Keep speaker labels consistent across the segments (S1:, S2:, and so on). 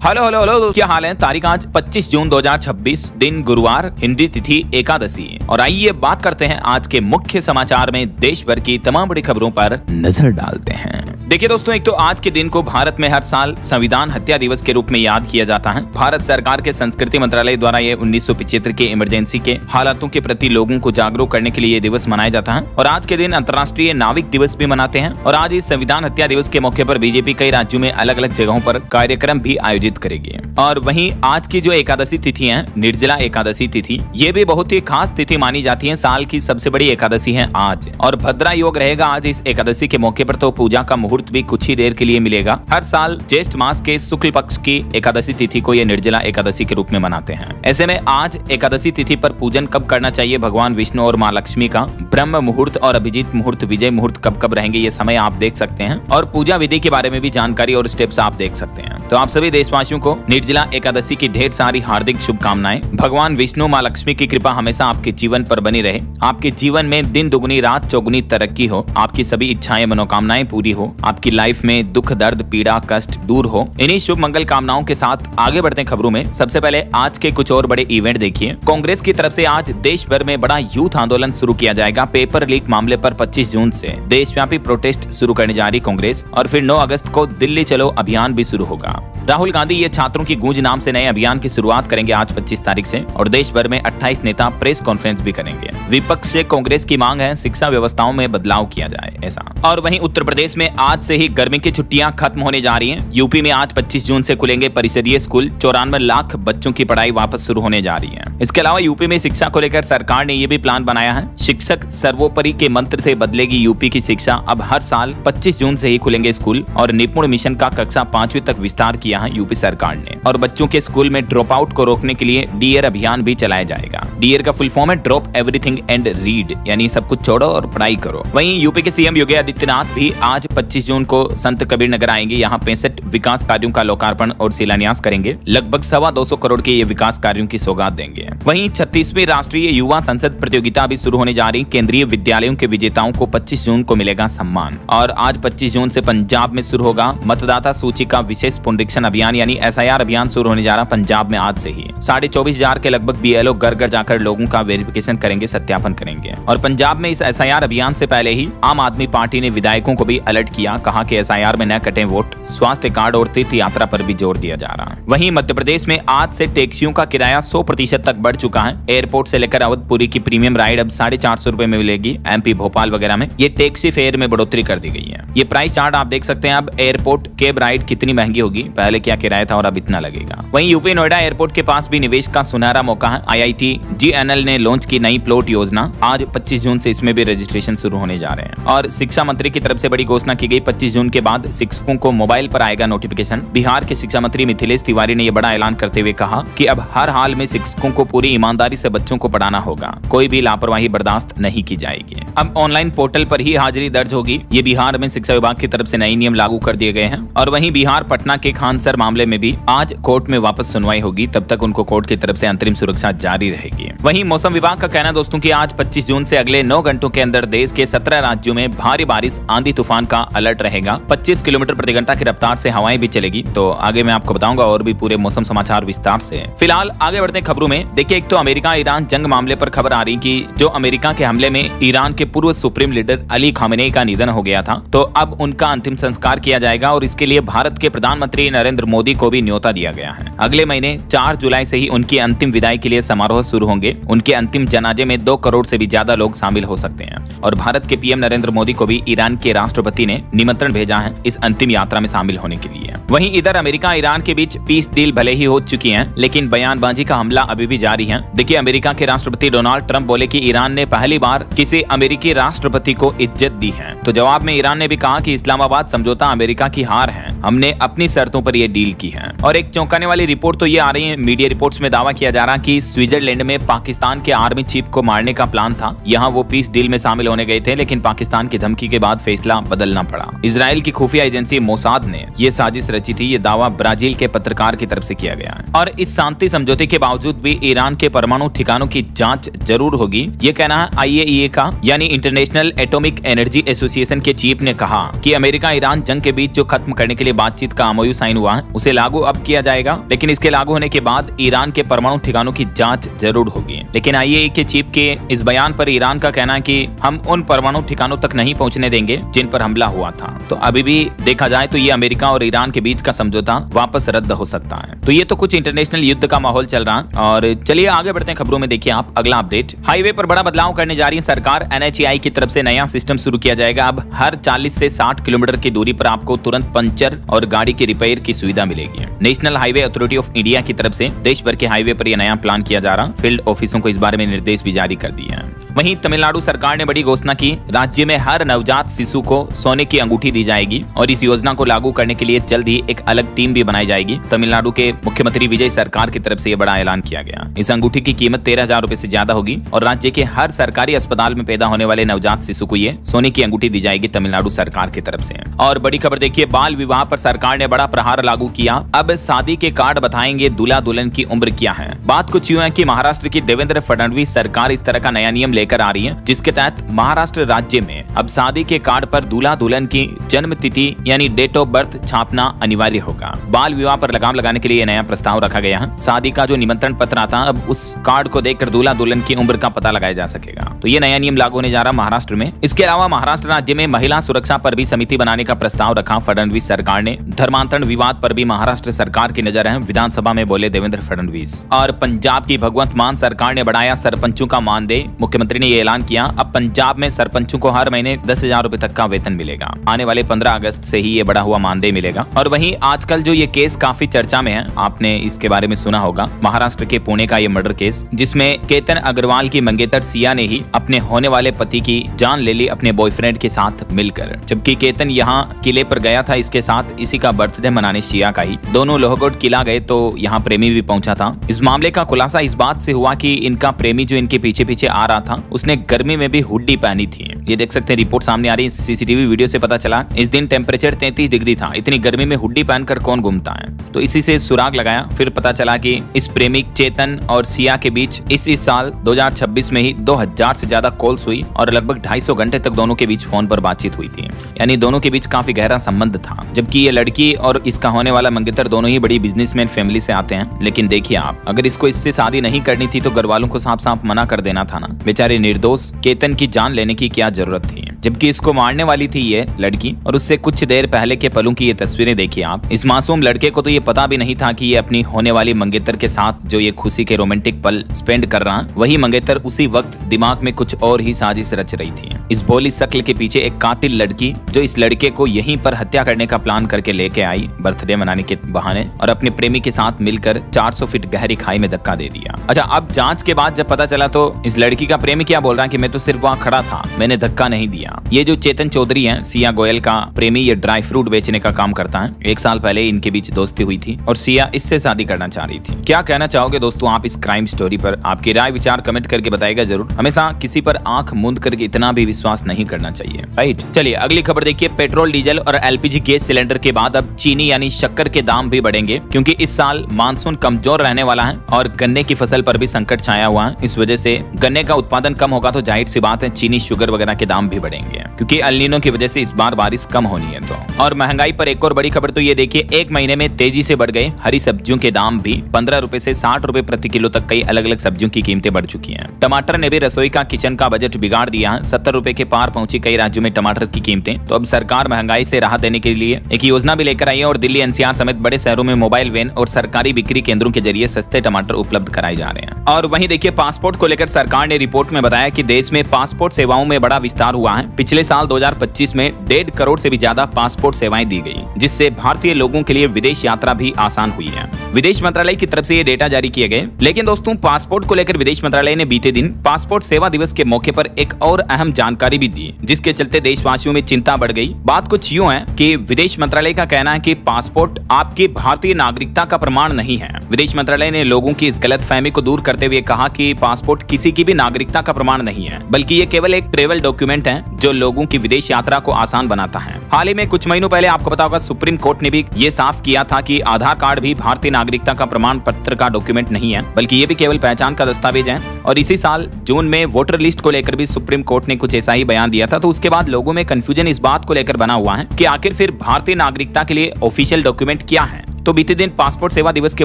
S1: Hello hello hello, क्या हाल है। तारीख आज 25 जून 2026, दिन गुरुवार, हिंदी तिथि एकादशी। और आइए बात करते हैं आज के मुख्य समाचार में देश भर की तमाम बड़ी खबरों पर नजर डालते हैं। देखिए दोस्तों, एक तो आज के दिन को भारत में हर साल संविधान हत्या दिवस के रूप में याद किया जाता है। भारत सरकार के संस्कृति मंत्रालय द्वारा ये 1975 के इमरजेंसी के हालातों के प्रति लोगों को जागरूक करने के लिए ये दिवस मनाया जाता है। और आज के दिन अंतर्राष्ट्रीय नाविक दिवस भी मनाते हैं। और आज इस संविधान हत्या दिवस के मौके पर बीजेपी कई राज्यों में अलग अलग जगहों पर कार्यक्रम भी आयोजित करेगी। और वहीं आज की जो एकादशी तिथि है, निर्जला एकादशी तिथि, ये भी बहुत ही खास तिथि मानी जाती है। साल की सबसे बड़ी एकादशी है आज। और भद्रा योग रहेगा आज इस एकादशी के मौके पर, तो पूजा का मुहूर्त भी कुछ ही देर के लिए मिलेगा। हर साल ज्येष्ठ मास के शुक्ल पक्ष की एकादशी तिथि को ये निर्जला एकादशी के रूप में मनाते हैं। ऐसे में आज एकादशी तिथि पर पूजन कब करना चाहिए भगवान विष्णु और माँ लक्ष्मी का, ब्रह्म मुहूर्त और अभिजीत मुहूर्त, विजय मुहूर्त कब कब रहेंगे, ये समय आप देख सकते हैं। और पूजा विधि के बारे में भी जानकारी और स्टेप्स आप देख सकते हैं। तो आप सभी देशवासियों को निर्जला एकादशी की ढेर सारी हार्दिक शुभकामनाएं। भगवान विष्णु माँ लक्ष्मी की कृपा हमेशा आपके जीवन पर बनी रहे। आपके जीवन में दिन दुगुनी रात चौगुनी तरक्की हो, आपकी सभी इच्छाएं मनोकामनाएं पूरी हो, आपकी लाइफ में दुख दर्द पीड़ा कष्ट दूर हो। इन्हीं शुभ मंगल कामनाओं के साथ आगे बढ़ते हैं खबरों में। सबसे पहले आज के कुछ और बड़े इवेंट देखिए। कांग्रेस की तरफ से आज देश भर में बड़ा यूथ आंदोलन शुरू किया जाएगा। पेपर लीक मामले पर 25 जून से देशव्यापी प्रोटेस्ट शुरू करने जा रही कांग्रेस। और फिर 9 अगस्त को दिल्ली चलो अभियान भी शुरू होगा। राहुल गांधी ये छात्रों की गूंज नाम से नए अभियान की शुरुआत करेंगे आज 25 तारीख से। और देश भर में 28 नेता प्रेस कॉन्फ्रेंस भी करेंगे। विपक्ष से कांग्रेस की मांग है शिक्षा व्यवस्थाओं में बदलाव किया जाए ऐसा। और वहीं उत्तर प्रदेश में आज से ही गर्मी की छुट्टियां खत्म होने जा रही हैं। यूपी में आज 25 जून से खुलेंगे परिषदीय स्कूल। 94 लाख बच्चों की पढ़ाई वापस शुरू होने जा रही है। इसके अलावा यूपी में शिक्षा को लेकर सरकार ने ये भी प्लान बनाया है। शिक्षक सर्वोपरि के मंत्र से बदलेगी यूपी की शिक्षा। अब हर साल 25 जून से ही खुलेंगे स्कूल। और निपुण मिशन का कक्षा 5वीं तक विस्तार किया है यूपी सरकार ने। और बच्चों के स्कूल में ड्रॉप आउट को रोकने के लिए डीएर अभियान भी चलाया जाएगा। डीएर का फुल फॉर्म है ड्रॉप एवरीथिंग एंड रीड, यानी सब कुछ छोड़ो और पढ़ाई करो। वहीं यूपी के सीएम योगी आदित्यनाथ भी आज 25 जून को संत कबीर नगर आएंगे। यहाँ 65 विकास कार्यों का लोकार्पण और शिलान्यास करेंगे। लगभग 225 करोड़ के ये विकास कार्यों की सौगात देंगे। वहीं 36वीं राष्ट्रीय युवा संसद प्रतियोगिता भी शुरू होने जा रही। केंद्रीय विद्यालयों के विजेताओं को 25 जून को मिलेगा सम्मान। और आज 25 जून से पंजाब में शुरू होगा मतदाता सूची का विशेष पुनरीक्षण अभियान, यानी SIR अभियान शुरू होने जा रहा पंजाब में आज से ही। 24,500 के लगभग BLO घर घर जाकर लोगों का वेरिफिकेशन करेंगे, सत्यापन करेंगे। और पंजाब में इस SIR अभियान से पहले ही आम आदमी पार्टी ने विधायकों को भी अलर्ट किया। कहा कि SIR में न कटें वोट, स्वास्थ्य कार्ड और तीर्थ यात्रा पर भी जोर दिया जा रहा है। वहीं मध्य प्रदेश में आज से टैक्सियों का किराया 100% तक बढ़ चुका है। एयरपोर्ट से लेकर अवधपुरी की प्रीमियम राइड अब 450 रुपए में मिलेगी। MP भोपाल वगैरह में ये टैक्सी फेयर में बढ़ोतरी कर दी गई है। ये प्राइस चार्ट आप देख सकते हैं। अब एयरपोर्ट कैब राइड कितनी महंगी होगी, पहले क्या किराया था और अब इतना लगेगा। वहीं यूपी नोएडा एयरपोर्ट के पास भी निवेश का सुनहरा मौका है। IIT GNL ने लॉन्च की नई प्लॉट योजना। आज 25 जून से इसमें भी रजिस्ट्रेशन शुरू होने जा रहे हैं। और शिक्षा मंत्री की तरफ से बड़ी घोषणा की गई। 25 जून के बाद शिक्षकों को मोबाइल पर आएगा नोटिफिकेशन। बिहार के शिक्षा मंत्री मिथिलेश तिवारी ने यह बड़ा ऐलान करते हुए कहा कि अब हर हाल में शिक्षकों को पूरी ईमानदारी से बच्चों को पढ़ाना होगा। कोई भी लापरवाही बर्दाश्त नहीं की जाएगी। अब ऑनलाइन पोर्टल पर ही हाजिरी दर्ज होगी। ये बिहार में शिक्षा विभाग की तरफ से नए नियम लागू कर दिए गए हैं। और वहीं बिहार पटना के खान सर मामले में भी आज कोर्ट में वापस सुनवाई होगी। तब तक उनको कोर्ट की तरफ से अंतरिम सुरक्षा जारी रहेगी। वहीं मौसम विभाग का कहना दोस्तों कि आज 25 जून से अगले 9 घंटों के अंदर देश के 17 राज्यों में भारी बारिश आंधी तूफान का अलर्ट रहेगा। 25 किलोमीटर प्रति घंटा की रफ्तार से हवाएं भी चलेगी। तो आगे मैं आपको बताऊंगा और भी पूरे मौसम समाचार विस्तार से। फिलहाल आगे बढ़ते खबरों में। देखिए, एक तो अमेरिका ईरान जंग मामले पर खबर आ रही कि जो अमेरिका के हमले में ईरान के पूर्व सुप्रीम लीडर अली खामेनेई का निधन हो गया था, तो अब उनका अंतिम संस्कार किया जाएगा। और इसके लिए भारत के प्रधानमंत्री नरेंद्र मोदी को भी न्योता दिया गया है। अगले महीने 4 जुलाई से ही उनकी अंतिम विदाई के लिए समारोह शुरू होंगे। उनके अंतिम जनाजे में 2 करोड़ से भी ज्यादा लोग शामिल हो सकते हैं। और भारत के PM नरेंद्र मोदी को भी ईरान के राष्ट्रपति ने निमंत्रण भेजा है इस अंतिम यात्रा में शामिल होने के लिए। वहीं इधर अमेरिका ईरान के बीच पीस डील भले ही हो चुकी है, लेकिन बयानबाजी का हमला अभी भी जारी है। देखिए, अमेरिका के राष्ट्रपति डोनाल्ड ट्रंप बोले कि ईरान ने पहली बार किसी अमेरिकी राष्ट्रपति को इज्जत दी है। तो जवाब में ईरान ने भी कहा कि इस्लामाबाद समझौता अमेरिका की हार है, हमने अपनी शर्तों पर यह डील की है। और एक चौंकाने वाली रिपोर्ट तो ये आ रही है, मीडिया रिपोर्ट्स में दावा किया जा रहा कि स्विट्जरलैंड में पाकिस्तान के आर्मी चीफ को मारने का प्लान था। यहाँ वो पीस डील में शामिल होने गए थे, लेकिन पाकिस्तान की धमकी के बाद फैसला बदलना पड़ा। था। इजराइल की खुफिया एजेंसी मोसाद ने यह साजिश रची थी, ये दावा ब्राजील के पत्रकार की तरफ से किया गया है। और इस शांति समझौते के बावजूद भी ईरान के परमाणु ठिकानों की जांच जरूर होगी, ये कहना है IAEA का यानी इंटरनेशनल एटॉमिक एनर्जी एसोसिएशन के चीफ ने कहा कि अमेरिका ईरान जंग के बीच जो खत्म करने के लिए बातचीत का MOU साइन हुआ है उसे लागू अब किया जाएगा, लेकिन इसके लागू होने के बाद ईरान के परमाणु ठिकानों की जांच जरूर होगी। लेकिन IAEA के चीफ के इस बयान पर ईरान का कहना है कि हम उन परमाणु ठिकानों तक नहीं पहुंचने देंगे जिन पर हमला हुआ था। तो अभी भी देखा जाए तो ये अमेरिका और ईरान के बीच का समझौता वापस रद्द हो सकता है। तो ये तो कुछ इंटरनेशनल युद्ध का माहौल चल रहा है। और चलिए आगे बढ़ते हैं खबरों में। देखिए आप अगला अपडेट, हाईवे पर बड़ा बदलाव करने जा रही है सरकार। NHAI की तरफ से नया सिस्टम शुरू किया जाएगा। अब हर 40 से 60 किलोमीटर की दूरी पर आपको तुरंत पंचर और गाड़ी की रिपेयर की सुविधा मिलेगी। National highway authority of India की तरफ से देश भर के हाईवे पर यह नया प्लान किया जा रहा। फील्ड ऑफिसों को इस बारे में निर्देश भी जारी कर दिए हैं। वहीं तमिलनाडु सरकार ने बड़ी घोषणा की, राज्य में हर नवजात शिशु को सोने की अंगूठी दी जाएगी और इस योजना को लागू करने के लिए जल्द ही एक अलग टीम भी बनाई जाएगी। तमिलनाडु के मुख्यमंत्री विजय सरकार की तरफ से यह बड़ा ऐलान किया गया। इस अंगूठी की कीमत 13,000 रुपए से ज्यादा होगी और राज्य के हर सरकारी अस्पताल में पैदा होने वाले नवजात शिशु को ये सोने की अंगूठी दी जाएगी तमिलनाडु सरकार की तरफ से। और बड़ी खबर देखिए, बाल विवाह पर सरकार ने बड़ा प्रहार लागू किया। अब शादी के कार्ड बताएंगे दूल्हा दुल्हन की उम्र क्या है। बात कुछ यूं है कि महाराष्ट्र की देवेंद्र फडणवीस सरकार इस तरह का नया नियम लेकर आ रही है, जिसके तहत महाराष्ट्र राज्य में अब शादी के कार्ड पर दूल्हा दुल्हन की जन्म तिथि यानी डेट ऑफ बर्थ छापना अनिवार्य होगा। बाल विवाह पर लगाम लगाने के लिए नया प्रस्ताव रखा गया है। शादी का जो निमंत्रण पत्र आता है, अब उस कार्ड को देखकर दूल्हा दुल्हन की उम्र का पता लगाया जा सकेगा। तो ये नया नियम लागू होने जा रहा महाराष्ट्र में। इसके अलावा महाराष्ट्र राज्य में महिला सुरक्षा पर भी समिति बनाने का प्रस्ताव रखा फडणवीस सरकार ने। धर्मांतरण विवाद पर भी महाराष्ट्र सरकार की नजर है, विधानसभा में बोले देवेंद्र फडणवीस। और पंजाब की भगवंत मान सरकार ने बढ़ाया सरपंचों का मानदेय। मुख्यमंत्री ने यह ऐलान किया, अब पंजाब में सरपंचों को हर महीने 10,000 रुपए तक का वेतन मिलेगा। आने वाले 15 अगस्त से ही ये बढ़ा हुआ मानदेय मिलेगा। और वहीं आजकल जो ये केस काफी चर्चा में है, आपने इसके बारे में सुना होगा, महाराष्ट्र के पुणे का ये मर्डर केस, जिसमें केतन अग्रवाल की मंगेतर सिया ने ही अपने होने वाले पति की जान ले ली अपने बॉयफ्रेंड के साथ मिलकर। जबकि केतन यहाँ किले पर गया था इसके साथ, इसी का बर्थडे मनाने सिया का ही। दोनों लोहगढ़ किला गए तो यहाँ प्रेमी भी पहुंचा था। इस मामले का खुलासा इस बात से हुआ कि इनका प्रेमी जो इनके पीछे पीछे आ रहा था, उसने गर्मी में भी हुड्डी पहनी थी। ये देख सकते हैं, रिपोर्ट सामने आ रही है, CCTV वीडियो से पता चला। इस दिन टेम्परेचर 33 डिग्री था। इतनी गर्मी में हुड्डी पहनकर कौन घूमता है। तो इसी से सुराग लगाया। फिर पता चला कि इस प्रेमिक चेतन और सिया के बीच इस साल 2026 में ही 2000 से ज्यादा कॉल्स हुई और लगभग 250 घंटे तक दोनों के बीच फोन पर बातचीत हुई थी। यानी दोनों के बीच काफी गहरा संबंध था। जबकि ये लड़की और इसका होने वाला मंगेतर दोनों ही बड़ी बिजनेसमैन फैमिली से आते हैं। लेकिन देखिए आप, अगर इसको इससे शादी नहीं करनी थी तो घर वालों को साफ साफ मना कर देना था ना। बेचारे निर्दोष केतन की जान लेने की क्या जरूरत थी। जबकि इसको मारने वाली थी ये लड़की। और उससे कुछ देर पहले के पलों की ये तस्वीरें देखिए आप। इस मासूम लड़के को तो ये पता भी नहीं था कि ये अपनी होने वाली मंगेतर के साथ जो ये खुशी के रोमांटिक पल स्पेंड कर रहा है, वही मंगेतर उसी वक्त दिमाग में कुछ और ही साजिश रच रही थी। इस भोली शक्ल के पीछे एक कातिल लड़की जो इस लड़के को यहीं पर हत्या करने का प्लान करके लेके आई बर्थडे मनाने के बहाने, और अपने प्रेमी के साथ मिलकर 400 फीट गहरी खाई में धक्का दे दिया। अच्छा, अब जांच के बाद जब पता चला तो इस लड़की का प्रेमी क्या बोल रहा है कि मैं तो सिर्फ वहाँ खड़ा था, मैंने धक्का नहीं दिया। ये जो चेतन चौधरी है, सिया गोयल का प्रेमी, ये ड्राई फ्रूट बेचने का काम करता है। 1 साल पहले इनके बीच दोस्ती हुई थी और सिया इससे शादी करना चाह रही थी। क्या कहना चाहोगे दोस्तों आप इस क्राइम स्टोरी पर? आपकी राय विचार कमेंट करके बताइएगा जरूर। हमेशा किसी पर आंख मूंद करके इतना भी विश्वास नहीं करना चाहिए, राइट। चलिए अगली खबर देखिए। पेट्रोल, डीजल और LPG गैस सिलेंडर के बाद अब चीनी यानी शक्कर के दाम भी बढ़ेंगे, क्योंकि इस साल मानसून कमजोर रहने वाला है और गन्ने की फसल पर भी संकट छाया हुआ है। इस वजह से गन्ने का उत्पादन कम होगा तो जाहिर सी बात है चीनी, शुगर वगैरह के दाम भी बढ़ेंगे, क्योंकि एल नीनो की वजह से इस बार बारिश कम होनी है। तो और महंगाई पर एक और बड़ी खबर तो ये देखिए, 1 महीने में तेजी से बढ़ गए हरी सब्जियों के दाम भी। 15 रुपए से 60 रुपए प्रति किलो तक कई अलग अलग सब्जियों की कीमतें बढ़ चुकी हैं। टमाटर ने भी रसोई का किचन का बजट बिगाड़ दिया है। 70 रुपए के पार पहुंची कई राज्यों में टमाटर की कीमतें। तो अब सरकार महंगाई से राहत देने के लिए एक योजना भी लेकर आई है और दिल्ली, NCR समेत बड़े शहरों में मोबाइल वैन और सरकारी बिक्री केंद्रों के जरिए सस्ते टमाटर उपलब्ध कराए जा रहे हैं। और वहीं देखिए, पासपोर्ट को लेकर सरकार ने रिपोर्ट में बताया कि देश में पासपोर्ट सेवाओं में बड़ा विस्तार हुआ है। पिछले साल 2025 में 1.5 करोड़ से भी ज्यादा पासपोर्ट सेवाएं दी गई, जिससे भारतीय लोगों के लिए विदेश यात्रा भी आसान हुई है। विदेश मंत्रालय की तरफ से ये डेटा जारी किए गए। लेकिन दोस्तों, पासपोर्ट को लेकर विदेश मंत्रालय ने बीते दिन पासपोर्ट सेवा दिवस के मौके पर एक और अहम जानकारी भी दी, जिसके चलते देशवासियों में चिंता बढ़ गई। बात कुछ यूं है कि विदेश मंत्रालय का कहना है कि पासपोर्ट आपकी भारतीय नागरिकता का प्रमाण नहीं है। विदेश मंत्रालय ने लोगों की इस गलतफहमी को दूर करते हुए कहा कि पासपोर्ट किसी की भी नागरिकता का प्रमाण नहीं है, बल्कि ये केवल एक ट्रेवल डॉक्यूमेंट है जो लोगों की विदेश यात्रा को आसान बनाता है। हाल ही में कुछ महीनों पहले आपको पता होगा सुप्रीम कोर्ट ने भी ये साफ किया था कि आधार कार्ड भी भारतीय नागरिकता का प्रमाण पत्र का डॉक्यूमेंट नहीं है, बल्कि ये भी केवल पहचान का दस्तावेज है। और इसी साल जून में वोटर लिस्ट को लेकर भी सुप्रीम कोर्ट ने कुछ ऐसा ही बयान दिया था। तो उसके बाद लोगों में कंफ्यूजन इस बात को लेकर बना हुआ है कि आखिर फिर भारतीय नागरिकता के लिए ऑफिशियल डॉक्यूमेंट क्या है। तो बीते दिन पासपोर्ट सेवा दिवस के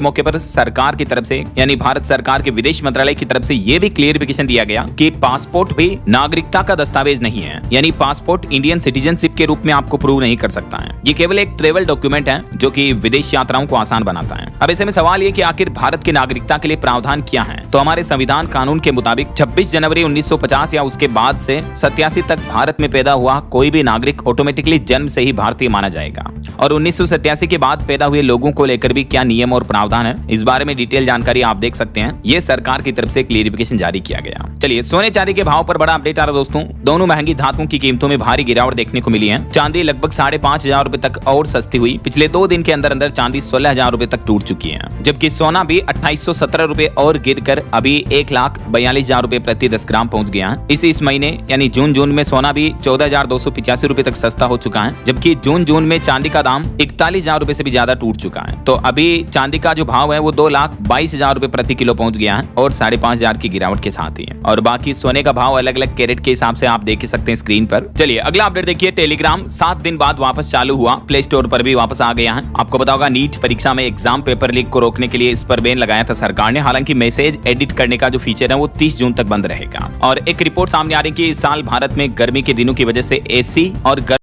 S1: मौके पर सरकार की तरफ से यानी भारत सरकार के विदेश मंत्रालय की तरफ से यह भी क्लियरिफिकेशन दिया गया कि पासपोर्ट भी नागरिकता का दस्तावेज नहीं है, यानी पासपोर्ट इंडियन सिटीजनशिप के रूप में आपको प्रूव नहीं कर सकता है। ये केवल एक ट्रेवल डॉक्यूमेंट है जो कि विदेश यात्राओं को आसान बनाता है। अब ऐसे में सवाल ये कि आखिर भारत की नागरिकता के लिए प्रावधान क्या है। तो हमारे संविधान कानून के मुताबिक 26 जनवरी 1950 या उसके बाद से 87 तक भारत में पैदा हुआ कोई भी नागरिक ऑटोमेटिकली जन्म से ही भारतीय माना जाएगा। और 1987 के बाद पैदा हुए लोगों को लेकर भी क्या नियम और प्रावधान है, इस बारे में डिटेल जानकारी आप देख सकते हैं। ये सरकार की तरफ से क्लियरिफिकेशन जारी किया गया। चलिए सोने चांदी के भाव पर बड़ा अपडेट आ रहा दोस्तों। दोनों महंगी धातुओं की कीमतों में भारी गिरावट देखने को मिली है। चांदी लगभग 5,500 रुपए तक और सस्ती हुई। पिछले 2 दिन के अंदर अंदर चांदी 16,000 रुपए तक टूट चुकी है, जबकि सोना भी 2,817 रुपए और गिरकर अभी 1,42,000 रुपए प्रति 10 ग्राम पहुंच गया है। इस महीने यानी जून में सोना भी 14,285 रुपए तक सस्ता हो चुका है, जबकि जून में चांदी का दाम 41,000 रुपए से भी ज्यादा टूट चुका है। तो अभी चांदी का जो भाव है वो 2,22,000 रुपए प्रति किलो पहुंच गया है और 5,500 की गिरावट के साथ ही है। और बाकी सोने का भाव अलग अलग कैरेट के हिसाब से आप देख ही सकते हैं स्क्रीन पर। चलिए अगला अपडेट देखिए। टेलीग्राम 7 दिन बाद वापस चालू हुआ, प्ले स्टोर पर भी वापस आ गया है। आपको पता होगा नीट परीक्षा में एग्जाम पेपर लीक को रोकने के लिए इस पर बैन लगाया था सरकार ने। हालांकि मैसेज एडिट करने का जो फीचर है वो 30 जून तक बंद रहेगा। और एक रिपोर्ट सामने आ रही है कि इस साल भारत में गर्मी के दिनों की वजह से एसी और